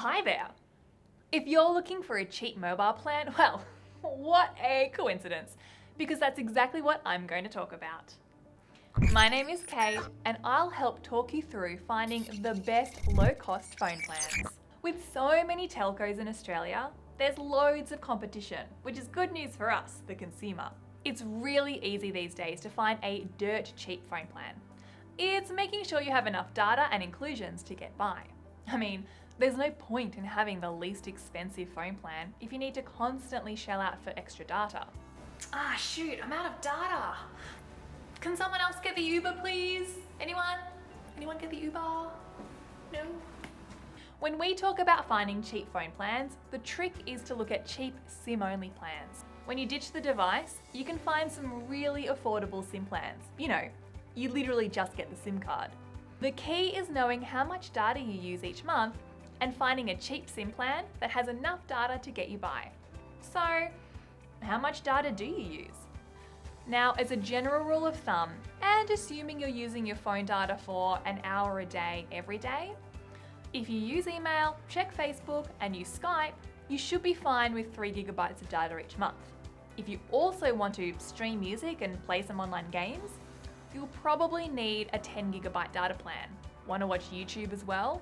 Hi there! If you're looking for a cheap mobile plan, well, what a coincidence, because that's exactly what I'm going to talk about. My name is Kate, and I'll help talk you through finding the best low-cost phone plans. With so many telcos in Australia, there's loads of competition, which is good news for us, the consumer. It's really easy these days to find a dirt cheap phone plan. It's making sure you have enough data and inclusions to get by. I mean, there's no point in having the least expensive phone plan if you need to constantly shell out for extra data. Ah, shoot, I'm out of data. Can someone else get the Uber, please? Anyone? Anyone get the Uber? No? When we talk about finding cheap phone plans, the trick is to look at cheap SIM-only plans. When you ditch the device, you can find some really affordable SIM plans. You know, you literally just get the SIM card. The key is knowing how much data you use each month and finding a cheap SIM plan that has enough data to get you by. So, how much data do you use? Now, as a general rule of thumb, and assuming you're using your phone data for an hour a day every day, if you use email, check Facebook, and use Skype, you should be fine with 3 gigabytes of data each month. If you also want to stream music and play some online games, you'll probably need a 10 gigabyte data plan. Want to watch YouTube as well?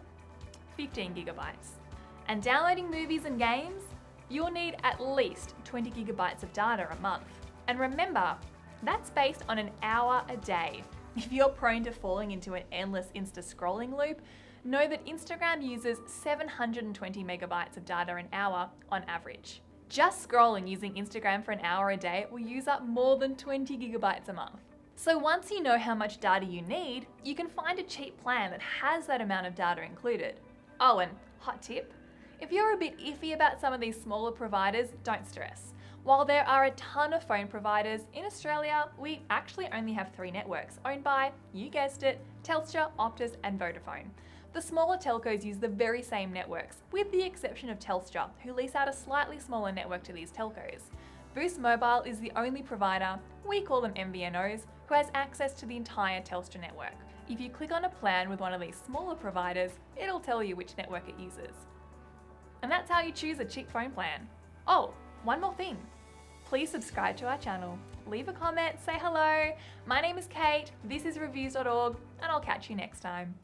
15 gigabytes. And downloading movies and games? You'll need at least 20 gigabytes of data a month. And remember, that's based on an hour a day. If you're prone to falling into an endless Insta scrolling loop, know that Instagram uses 720 megabytes of data an hour on average. Just scrolling using Instagram for an hour a day will use up more than 20 gigabytes a month. So once you know how much data you need, you can find a cheap plan that has that amount of data included. Oh, and hot tip, if you're a bit iffy about some of these smaller providers, don't stress. While there are a ton of phone providers, in Australia, we actually only have 3 networks owned by, you guessed it, Telstra, Optus and Vodafone. The smaller telcos use the very same networks, with the exception of Telstra, who lease out a slightly smaller network to these telcos. Boost Mobile is the only provider, we call them MVNOs, who has access to the entire Telstra network. If you click on a plan with one of these smaller providers, it'll tell you which network it uses. And that's how you choose a cheap phone plan. Oh, one more thing. Please subscribe to our channel, leave a comment, say hello. My name is Kate, this is Reviews.org, and I'll catch you next time.